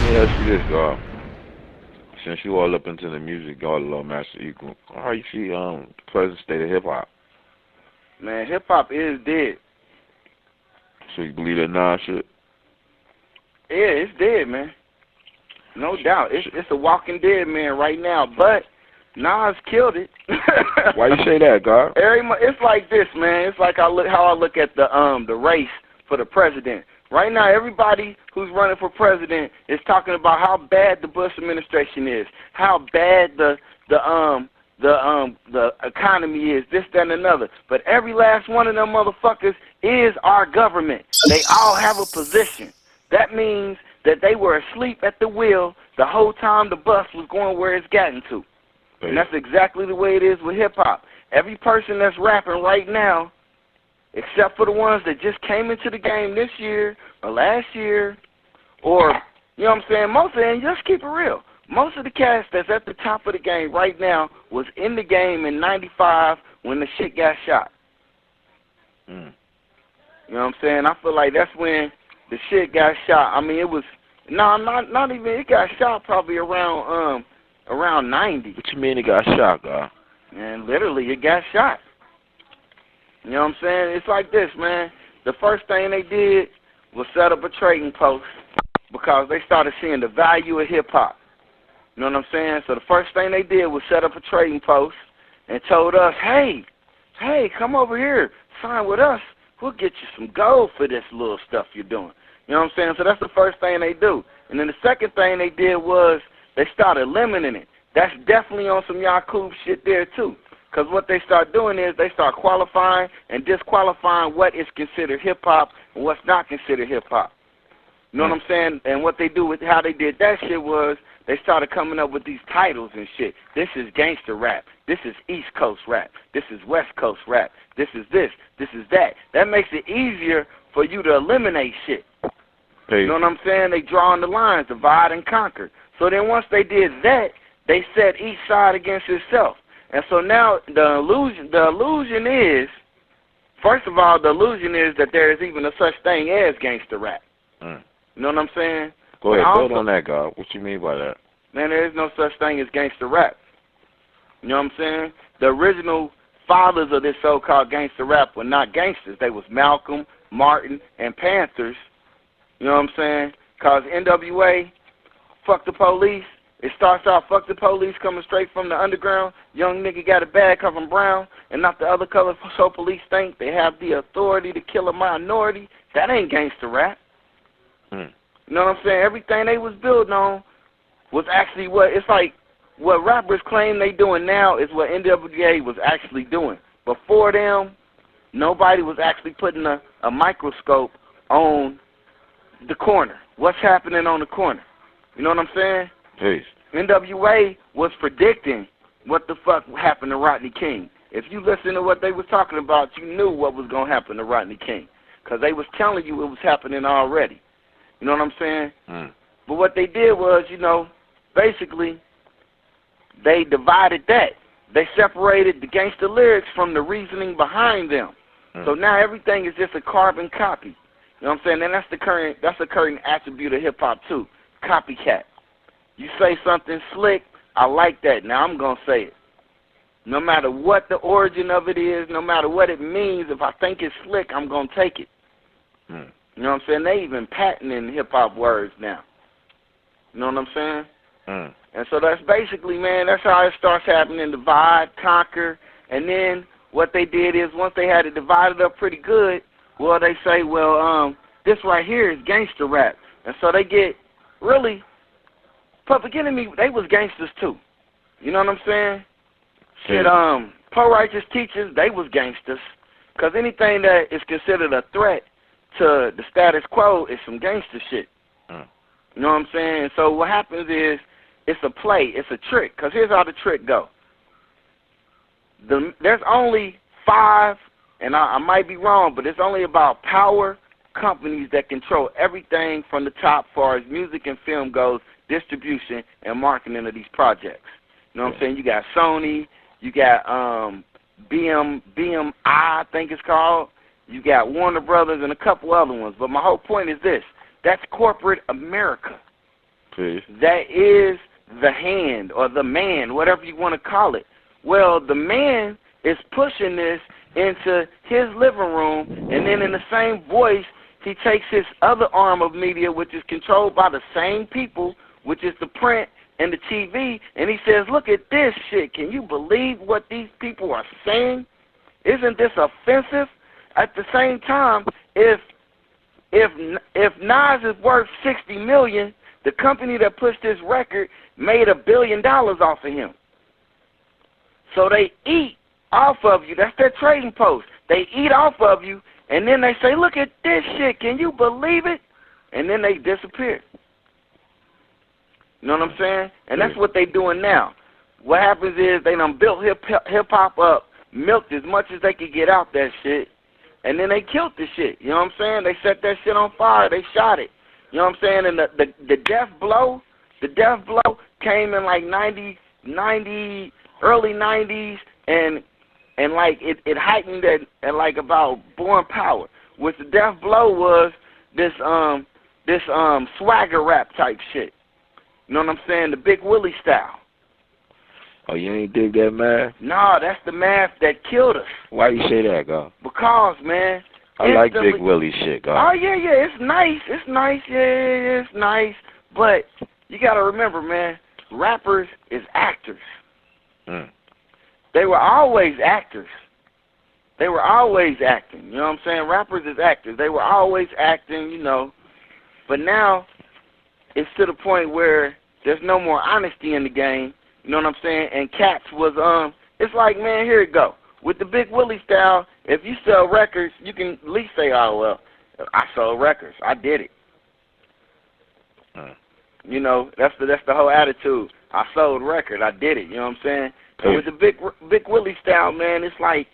me ask you this, God. Since you all up into the music, God, Lord, Master Equal, how you see the present state of hip hop? Man, hip hop is dead. So you believe that nah shit? Yeah, it's dead, man. No doubt. It's a walking dead man right now, but Nas killed it. Why you say that, God? It's like this, man. It's like how I look at the race for the president. Right now, everybody who's running for president is talking about how bad the Bush administration is, how bad the economy is, this, that, and another. But every last one of them motherfuckers is our government. They all have a position. That means that they were asleep at the wheel the whole time the bus was going where it's gotten to. And that's exactly the way it is with hip-hop. Every person that's rapping right now, except for the ones that just came into the game this year or last year, or, you know what I'm saying, most of them, just keep it real. Most of the cast that's at the top of the game right now was in the game in 95 when the shit got shot. Mm. You know what I'm saying? I feel like that's when the shit got shot. I mean, it was, not even, it got shot probably around 90. What you mean it got shot, God? And literally, it got shot. You know what I'm saying? It's like this, man. The first thing they did was set up a trading post because they started seeing the value of hip-hop. You know what I'm saying? So the first thing they did was set up a trading post and told us, hey, come over here, sign with us. We'll get you some gold for this little stuff you're doing. You know what I'm saying? So that's the first thing they do. And then the second thing they did was they started limiting it. That's definitely on some Yakub shit there, too. Because what they start doing is they start qualifying and disqualifying what is considered hip-hop and what's not considered hip-hop. You know what I'm saying? And what they do with how they did that shit was they started coming up with these titles and shit. This is gangster rap. This is East Coast rap. This is West Coast rap. This is this. This is that. That makes it easier for you to eliminate shit. Hey. You know what I'm saying? They drawing the lines, divide and conquer. So then once they did that, they set each side against itself. And so now the illusion is, first of all, the illusion is that there is even a such thing as gangster rap. Mm. You know what I'm saying? Go ahead, build on that, God. What you mean by that? Man, there is no such thing as gangster rap. You know what I'm saying? The original fathers of this so-called gangster rap were not gangsters. They was Malcolm, Martin, and Panthers. You know what I'm saying? Because NWA, fuck the police. It starts off, fuck the police coming straight from the underground. Young nigga got a bag covering brown, and not the other color, so police think they have the authority to kill a minority. That ain't gangster rap. Mm. You know what I'm saying? Everything they was building on was actually it's like what rappers claim they doing now is what NWA was actually doing. Before them, nobody was actually putting a microscope on the corner. What's happening on the corner? You know what I'm saying? Peace. NWA was predicting what the fuck happened to Rodney King. If you listen to what they was talking about, you knew what was going to happen to Rodney King because they was telling you it was happening already. You know what I'm saying? Mm. But what they did was, basically, they divided that. They separated the gangster lyrics from the reasoning behind them. Mm. So now everything is just a carbon copy. You know what I'm saying? And that's a current attribute of hip-hop, too. Copycat. You say something slick, I like that. Now I'm going to say it. No matter what the origin of it is, no matter what it means, if I think it's slick, I'm going to take it. Mm. You know what I'm saying? They even patenting hip-hop words now. You know what I'm saying? Mm. And so that's basically, man, that's how it starts happening, divide, conquer. And then what they did is once they had it divided up pretty good, well, they say, this right here is gangster rap. And so they get really, Public Enemy, they was gangsters too. You know what I'm saying? Shit, Pro Righteous Teachers, they was gangsters. Because anything that is considered a threat to the status quo is some gangster shit. Mm. You know what I'm saying? So what happens is it's a play, it's a trick. Because here's how the trick go. There's only 5, and I might be wrong, but it's only about power companies that control everything from the top as far as music and film goes, distribution and marketing of these projects. You know what I'm saying? You got Sony, you got BMI, I think it's called. You got Warner Brothers and a couple other ones. But my whole point is this. That's corporate America. that is the hand or the man, whatever you want to call it. Well, the man is pushing this into his living room, and then in the same voice, he takes his other arm of media, which is controlled by the same people, which is the print and the TV, and he says, look at this shit. Can you believe what these people are saying? Isn't this offensive? At the same time, if Nas is worth $60 million, the company that pushed this record made $1 billion off of him. So they eat off of you. That's their trading post. They eat off of you, and then they say, look at this shit. Can you believe it? And then they disappear. You know what I'm saying? And that's what they doing now. What happens is they done built hip-hop up, milked as much as they could get out that shit, and then they killed the shit. You know what I'm saying? They set that shit on fire. They shot it. You know what I'm saying? And the death blow came in like early 90s, and like it heightened at like about Born Power, which the death blow was this swagger rap type shit. You know what I'm saying? The Big Willie style. Oh, you ain't dig that math? No, that's the math that killed us. Why you say that, God? Because, man. I like Big Willie shit, God. Oh, yeah, it's nice. It's nice, yeah, it's nice. But you got to remember, man, rappers is actors. They were always actors. They were always acting. You know what I'm saying? Rappers is actors. They were always acting, you know. But now it's to the point where there's no more honesty in the game. You know what I'm saying? And cats was, it's like, man, here it go. With the Big Willie style, if you sell records, you can at least say, oh, well, I sold records. I did it. You know, that's the whole attitude. I sold record. I did it. You know what I'm saying? And with the Big Willie style, man, it's like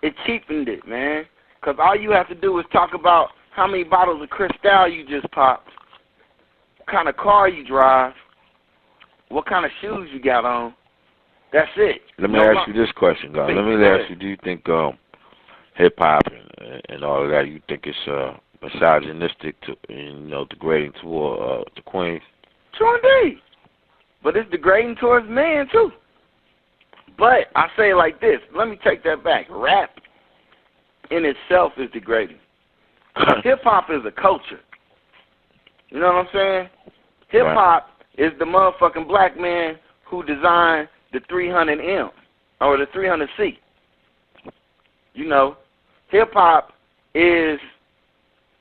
it cheapened it, man. Because all you have to do is talk about how many bottles of Cristal you just popped, what kind of car you drive, what kind of shoes you got on. That's it. Let me ask you this question, God. Let me ask you, do you think hip-hop and all of that, you think it's misogynistic, to, you know, degrading toward the queens? True indeed. But it's degrading towards men, too. But I say it like this. Let me take that back. Rap in itself is degrading. Hip-hop is a culture. You know what I'm saying? Hip-hop is the motherfucking black man who designed the 300M or the 300C. You know, hip-hop is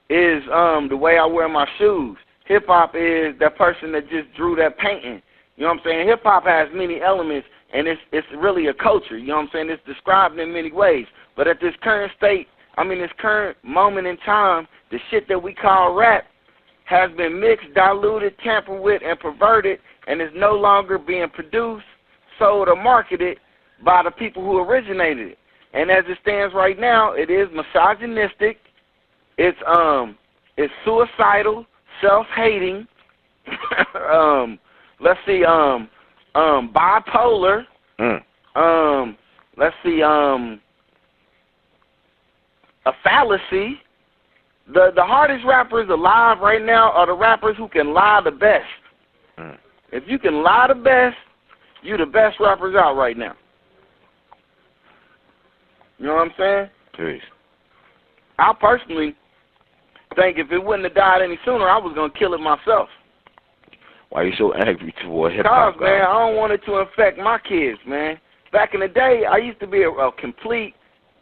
the way I wear my shoes. Hip-hop is that person that just drew that painting. You know what I'm saying? Hip-hop has many elements, and it's really a culture. You know what I'm saying? It's described in many ways. But at this current state, this current moment in time, the shit that we call rap has been mixed, diluted, tampered with, and perverted, and is no longer being produced, sold, or marketed by the people who originated it. And as it stands right now, it is misogynistic. It's suicidal, self-hating. Let's see, bipolar. Let's see, a fallacy. The hardest rappers alive right now are the rappers who can lie the best. If you can lie the best, you the best rappers out right now. You know what I'm saying? Peace. I personally think if it wouldn't have died any sooner, I was going to kill it myself. Why are you so angry toward hip-hop? Because, man, I don't want it to infect my kids, man. Back in the day, I used to be a complete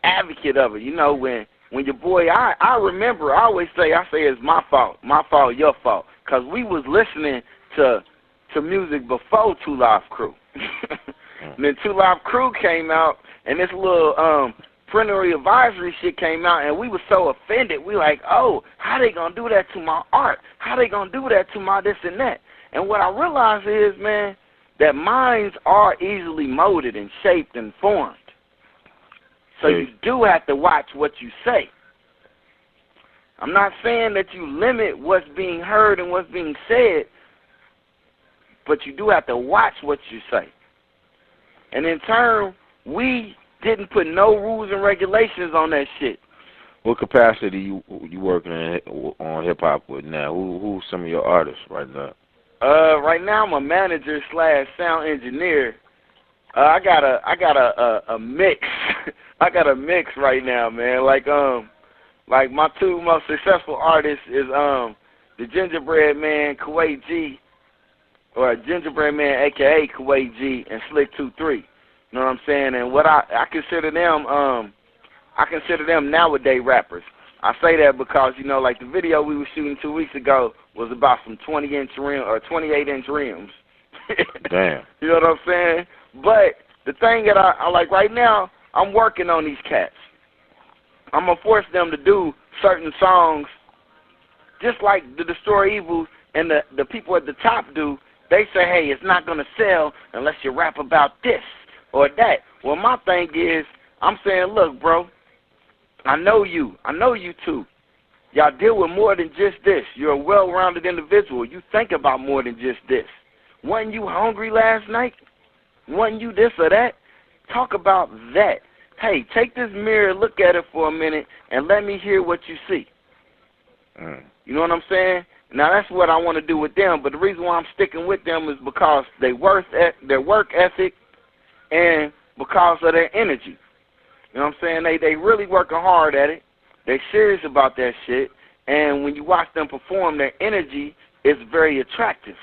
advocate of it. You know, when your boy, I remember, I always say it's my fault, your fault. Because we was listening to music before Two Live Crew. And then Two Live Crew came out, and this little parental advisory shit came out, and we were so offended. We like, oh, how they going to do that to my art? How they going to do that to my this and that? And what I realize is, man, that minds are easily molded and shaped and formed. So you do have to watch what you say. I'm not saying that you limit what's being heard and what's being said, but you do have to watch what you say. And in turn, we didn't put no rules and regulations on that shit. What capacity you working on hip hop with now? Who's some of your artists right now? Right now I'm a manager / sound engineer. I got a mix. I got a mix right now, man. Like my two most successful artists is the Gingerbread Man, Kuwait G, or Gingerbread Man, aka Kuwait G, and Slick 23. You know what I'm saying? And what I consider them nowadays rappers. I say that because, you know, like the video we were shooting 2 weeks ago was about some 28-inch rims. Damn. You know what I'm saying? But the thing that I like right now, I'm working on these cats. I'm going to force them to do certain songs just like the Destroy Evil and the people at the top do. They say, hey, it's not going to sell unless you rap about this or that. Well, my thing is, I'm saying, look, bro, I know you too. Y'all deal with more than just this. You're a well-rounded individual. You think about more than just this. Wasn't you hungry last night? Wasn't you this or that? Talk about that. Hey, take this mirror, look at it for a minute, and let me hear what you see. You know what I'm saying? Now, that's what I want to do with them, but the reason why I'm sticking with them is because their work ethic and because of their energy. You know what I'm saying? They really working hard at it. They serious about that shit, and when you watch them perform, their energy is very attractive.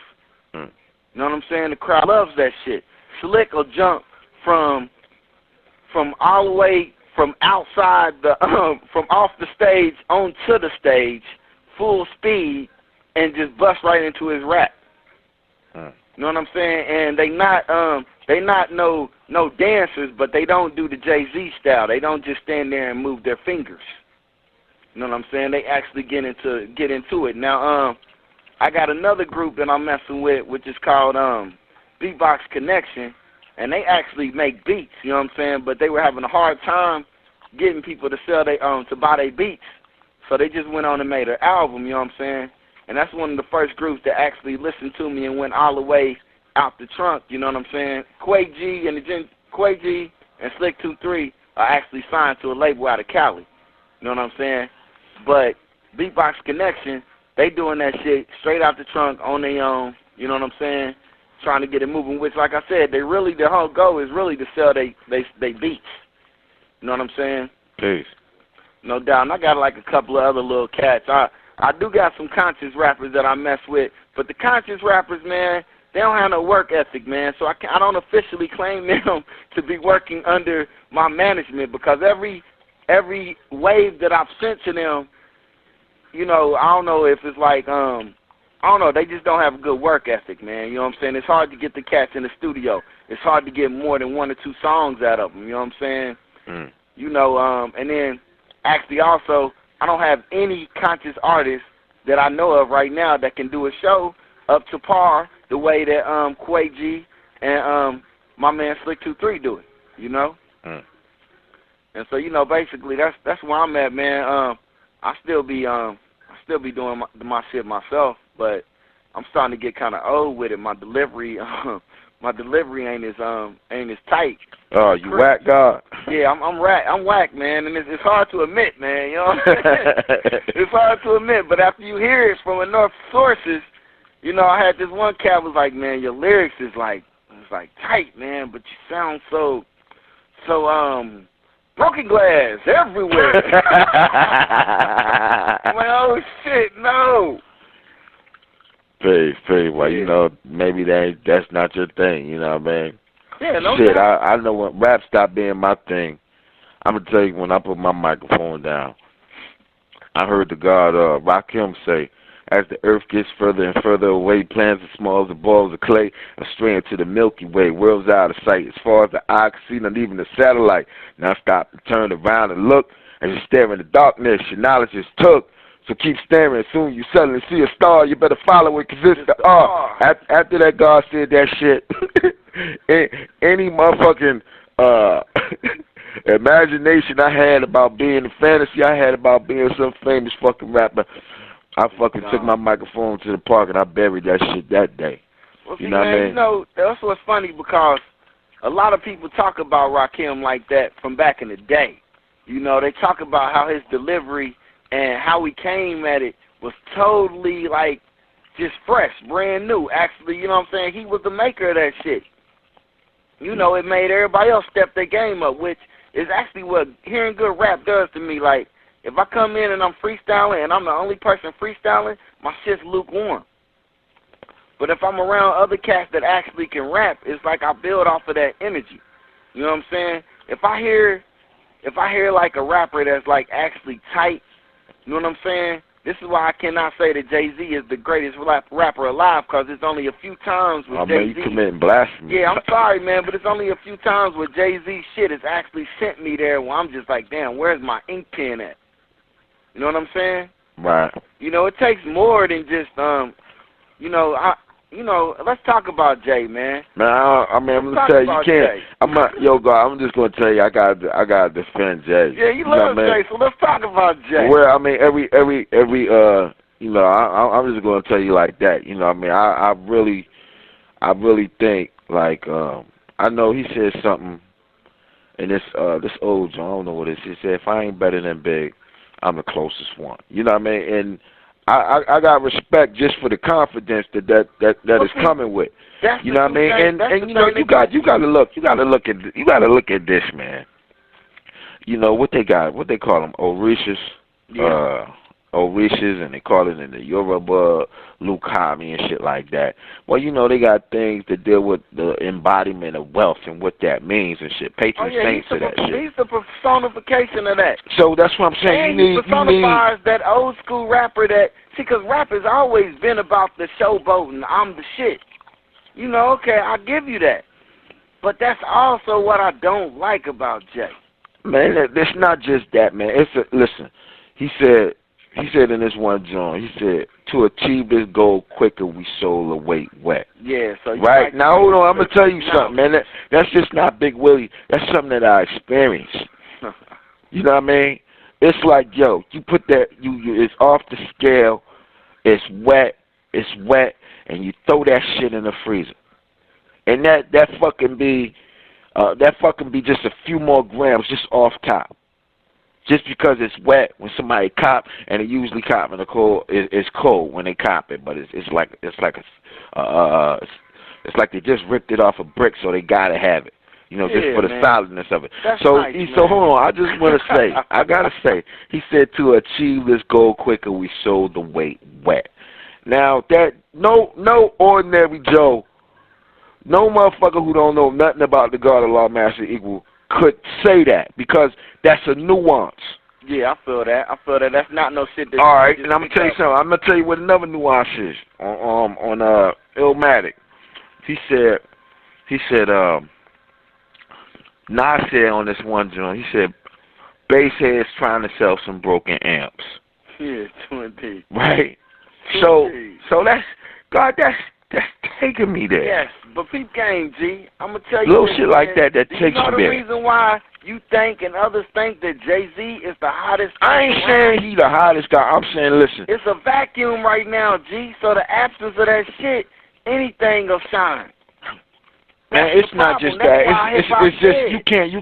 You know what I'm saying? The crowd loves that shit. Slick will jump from all the way from outside from off the stage onto the stage, full speed, and just bust right into his rap. You know what I'm saying? And they not no dancers, but they don't do the Jay-Z style. They don't just stand there and move their fingers. You know what I'm saying? They actually get into it. Now, I got another group that I'm messing with, which is called Beatbox Connection, and they actually make beats. You know what I'm saying? But they were having a hard time getting people to sell to buy their beats, so they just went on and made an album. You know what I'm saying? And that's one of the first groups that actually listened to me and went all the way out the trunk. You know what I'm saying? Quay G and Slick 23 are actually signed to a label out of Cali. You know what I'm saying? But Beatbox Connection, they doing that shit straight out the trunk on their own. You know what I'm saying? Trying to get it moving. Which, like I said, their whole goal is really to sell they beats. You know what I'm saying? Peace. No doubt. And I got like a couple of other little cats. I do got some conscious rappers that I mess with, but the conscious rappers, man, they don't have no work ethic, man. So I don't officially claim them to be working under my management, because every wave that I've sent to them, you know, I don't know if it's like I don't know, they just don't have a good work ethic, man. You know what I'm saying? It's hard to get the cats in the studio. It's hard to get more than 1 or 2 songs out of them. You know what I'm saying? You know, and then actually also, I don't have any conscious artists that I know of right now that can do a show up to par the way that Quay G and my man Slick 23 do it, you know? And so, you know, basically that's where I'm at, man. I still be doing my shit myself, but I'm starting to get kind of old with it. My delivery ain't as tight. Oh, you whack, God? Yeah, I'm whack, man, and it's hard to admit, man. You know what I'm saying? It's hard to admit, but after you hear it from enough sources, you know, I had this one cat was like, man, your lyrics is like tight, man, but you sound so broken glass everywhere. I'm like, oh shit, no. Pretty well, you know, maybe that's not your thing, you know what I mean? Yeah, no shit, doubt. I know when rap stopped being my thing, I'm going to tell you, when I put my microphone down, I heard the God Rakim say, as the earth gets further and further away, planets as small as the balls of clay are straying to the Milky Way, worlds out of sight, as far as the eye can see, not even the satellite. Now stop and turn around and look, as you stare in the darkness, your knowledge is took. So keep staring. Soon you suddenly see a star. You better follow it, 'cause it's the R. After that, God said that shit. Any motherfucking imagination I had about being a fantasy I had about being some famous fucking rapper, I fucking took my microphone to the park and I buried that shit that day. Well, see, you know what I mean? You know, that's what's funny, because a lot of people talk about Rakim like that from back in the day. You know, they talk about how his delivery and how he came at it was totally, like, just fresh, brand new. Actually, you know what I'm saying? He was the maker of that shit. You know, it made everybody else step their game up, which is actually what hearing good rap does to me. Like, if I come in and I'm freestyling and I'm the only person freestyling, my shit's lukewarm. But if I'm around other cats that actually can rap, it's like I build off of that energy. You know what I'm saying? If I hear like a rapper that's like actually tight, you know what I'm saying? This is why I cannot say that Jay-Z is the greatest rapper alive, because it's only a few times with Jay-Z. Man, you committing blasphemy. Yeah, I'm sorry, man, but it's only a few times where Jay-Z shit has actually sent me there where I'm just like, damn, where's my ink pen at? You know what I'm saying? Right. You know, it takes more than just, let's talk about Jay, man. Man, I'm gonna tell you, you can't. I'm just gonna tell you, I gotta defend Jay. Yeah, you love Jay, so let's talk about Jay. Well, I mean, every I'm just gonna tell you like that. You know, what I mean, I really think like I know he said something in this old John. I don't know what it is. He said, if I ain't better than Big, I'm the closest one. You know what I mean? And I got respect just for the confidence that is coming with. You know what I mean? And you know, you gotta look at this, man. You know what they call them, Orishas. Yeah. Orishas, and they call it in the Yoruba Lukami and shit like that. Well, you know, they got things to deal with the embodiment of wealth and what that means and shit. Patron saints of that shit. He's the personification of that. So that's what I'm saying. And he personifies that old school rapper that, see, because rap has always been about the showboating, I'm the shit. You know, okay, I'll give you that. But that's also what I don't like about Jay. Man, it's not just that, man. Listen, he said in this one joint, he said, to achieve this goal quicker, we sold the weight wet. Yeah, so you right. Now, hold on, I'm going to tell you something, man. That's just not Big Willie. That's something that I experienced. You know what I mean? It's like, yo, you put that, it's off the scale, it's wet, and you throw that shit in the freezer. And that fucking be just a few more grams just off top. Just because it's wet when somebody cop, and it usually cop in the cold, it's cold when they cop it, but it's like they just ripped it off a brick, so they gotta have it, you know, just for the solidness of it. That's so nice, so hold on, I just want to say, I gotta say, he said to achieve this goal quicker, we sold the weight wet. Now that no ordinary Joe, no motherfucker who don't know nothing about the God of Law, Master, Equal could say that, because that's a nuance. Yeah, I feel that. That's not no shit that... All right, and I'm going to tell you something. I'm going to tell you what another nuance is on Illmatic. He said, Nas said on this one joint, he said, Basshead's trying to sell some broken amps. Yeah, 20. Right? So that's, God, that's taking me there. Yes, but peep game, G. I'm going to tell you little this, shit like that takes you know me the there. Reason why you think and others think that Jay-Z is the hottest? I ain't saying he the hottest guy. I'm saying, listen. It's a vacuum right now, G. So the absence of that shit, anything will shine. Man, it's not just that. It's just you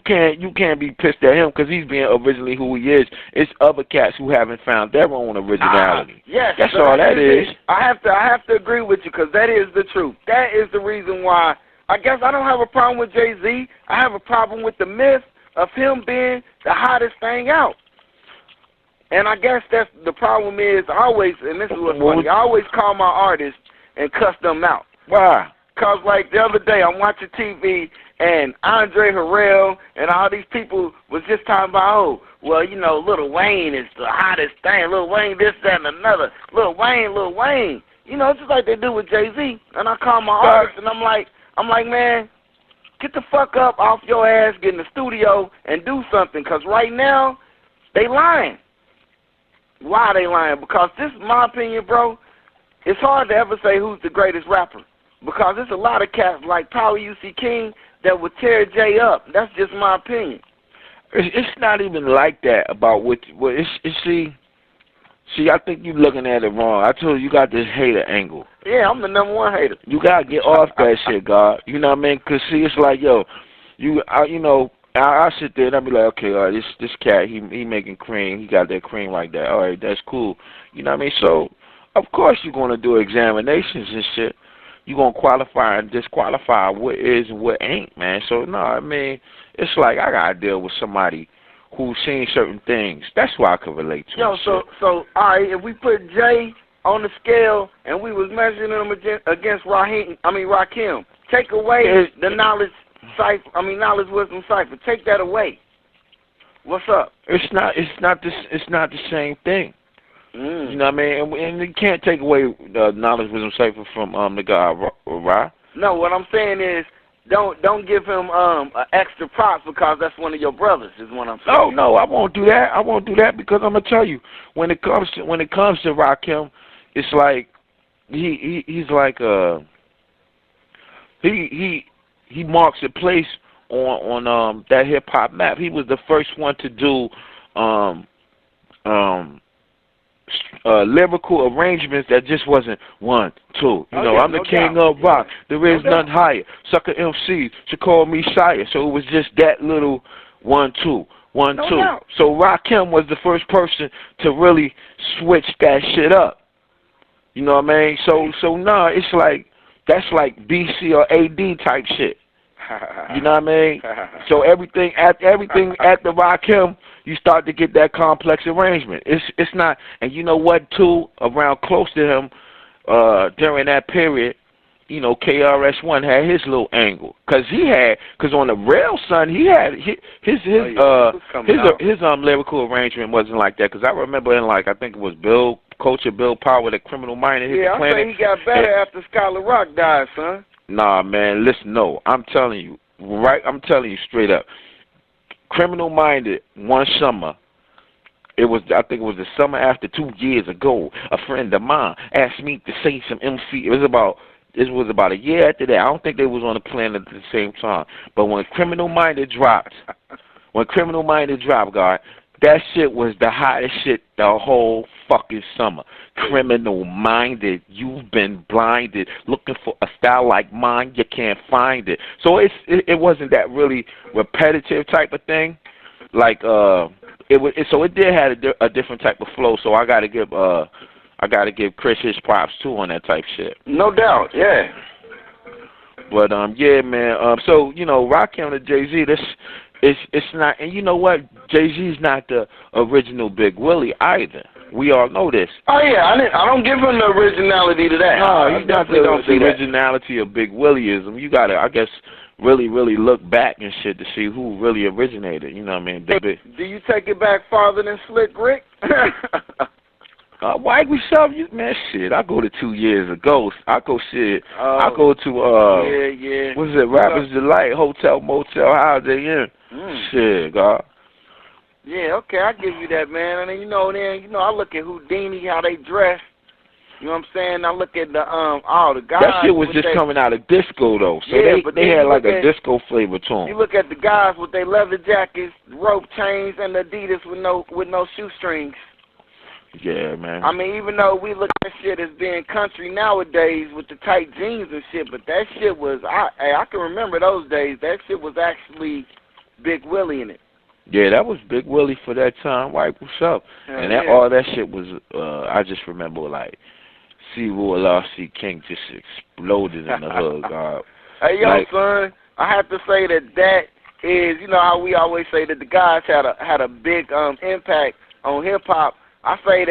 can't be pissed at him because he's being originally who he is. It's other cats who haven't found their own originality. Yes, that's all that is. I have to agree with you because that is the truth. That is the reason why. I guess I don't have a problem with Jay-Z. I have a problem with the myth of him being the hottest thing out. And I guess that's the problem is always, and this is what's funny, I always call my artists and cuss them out. Why? Because, like, the other day, I'm watching TV, and Andre Harrell and all these people was just talking about, oh, well, you know, Lil Wayne is the hottest thing. Lil Wayne this, that, and another. Lil Wayne. You know, just like they do with Jay-Z. And I call my artist, and I'm like, man, get the fuck up off your ass, get in the studio, and do something. Because right now, they lying. Why are they lying? Because this is my opinion, bro. It's hard to ever say who's the greatest rapper. Because there's a lot of cats like Power UC King that would tear Jay up. That's just my opinion. It's not even like that about what see, I think you're looking at it wrong. I told you got this hater angle. Yeah, I'm the #1 hater. You got to get off that shit, God. You know what I mean? Because, see, it's like, yo, I sit there and I be like, okay, all right, this cat, he making cream. He got that cream like that. All right, that's cool. You know what I mean? So, Of course you're gonna do examinations and shit. You're gonna qualify and disqualify what is and what ain't, man. So no, I mean, it's like I gotta deal with somebody who's seen certain things. That's why I can relate to. Yo, so all right, if we put Jay on the scale and we was measuring him against Rakim, take away the knowledge wisdom cipher. Take that away. What's up? It's not the same thing. You know what I mean? And you can't take away the knowledge wisdom cipher from the guy, right? No, what I'm saying is don't give him extra props because that's one of your brothers. Is what I'm saying. No, I won't do that. I won't do that because I'm gonna tell you when it comes to Rakim, it's like he's like he marks a place on that hip hop map. He was the first one to do lyrical arrangements that just wasn't 1, 2. You know, I'm the king of rock. There is none higher. Sucker MCs should call me sire. So it was just that little 1, 2, 1, 2. So Rakim was the first person to really switch that shit up. You know what I mean? So nah, it's like that's like BC or AD type shit. You know what I mean? So everything at the Rakim, you start to get that complex arrangement. It's not, and you know what too? Around close to him, during that period, you know, KRS-One had his little angle, cause on the real son, he had his lyrical arrangement wasn't like that. Cause I remember in like I think it was Culture Bill Power, the Criminal Minded hit the planet. Yeah, I say he got better after Skylar Rock died, son. Nah, man, listen, no, I'm telling you, I'm telling you straight up. Criminal Minded, one summer, I think it was the summer after 2 years ago, a friend of mine asked me to say some MC. It was about a year after that. I don't think they was on the planet at the same time. But when Criminal Minded dropped, God, that shit was the hottest shit the whole fucking summer. Criminal Minded, you've been blinded. Looking for a style like mine, you can't find it. So it wasn't that really repetitive type of thing. Like it did have a different type of flow. So I gotta give Chris his props too on that type shit. No doubt, yeah. But yeah, man. So you know, Rakim to Jay-Z, it's not, and you know what? Jay-Z's not the original Big Willie either. We all know this. Oh yeah, I don't give him the originality to that. No, he's not the originality of Big Willieism. You gotta, I guess, really look back and shit to see who really originated. You know what I mean? Do you take it back farther than Slick Rick? Why we sell you, man? Shit, I go to 2 years ago. I go to what's it? Rappers Delight, Hotel Motel Holiday Inn. Shit, God. Yeah, okay, I give you that, man. And then I look at Houdini, how they dress. You know what I'm saying? I look at the guys. That shit was just coming out of disco though, so yeah, they had like a disco flavor to them. You look at the guys with their leather jackets, rope chains, and Adidas with no shoestrings. Yeah, man. I mean, even though we look at shit as being country nowadays with the tight jeans and shit, but that shit was, I can remember those days. That shit was actually Big Willie in it. Yeah, that was Big Willie for that time. What's up? And all that shit was, I just remember like, C-Rule, LRC King just exploded in the hood, God. Hey, yo, son, I have to say that is, you know how we always say that the guys had a big impact on hip-hop. I say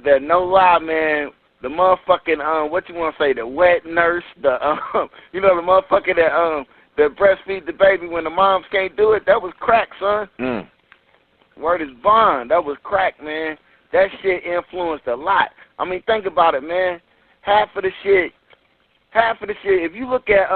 that no lie, man, the motherfucking, what you want to say, the wet nurse, the motherfucker that breastfeed the baby when the moms can't do it, that was crack, son. Word is bond. That was crack, man. That shit influenced a lot. I mean, think about it, man. Half of the shit, if you look at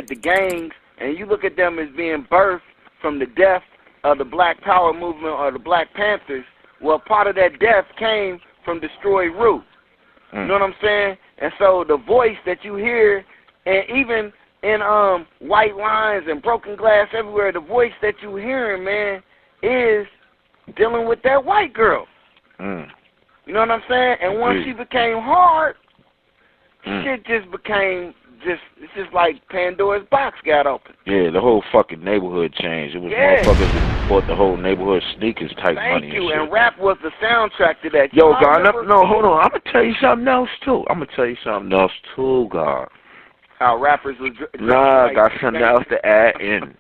the gangs and you look at them as being birthed from the death of the Black Power movement or the Black Panthers, well, part of that death came from Destroy Root. You know what I'm saying? And so the voice that you hear, and even in White Lines and Broken Glass everywhere, the voice that you hearing, man, is dealing with that white girl. You know what I'm saying? And once she became hard, shit just became just like Pandora's box got open. Yeah, the whole fucking neighborhood changed. It was Yeah. motherfuckers that bought the whole neighborhood sneakers type money. Thank you. And shit. And rap was the soundtrack to that. Yo, Y'all God, remember- no, hold on. I'm gonna tell you something else too. God. How rappers was Nah, I got something else to add in.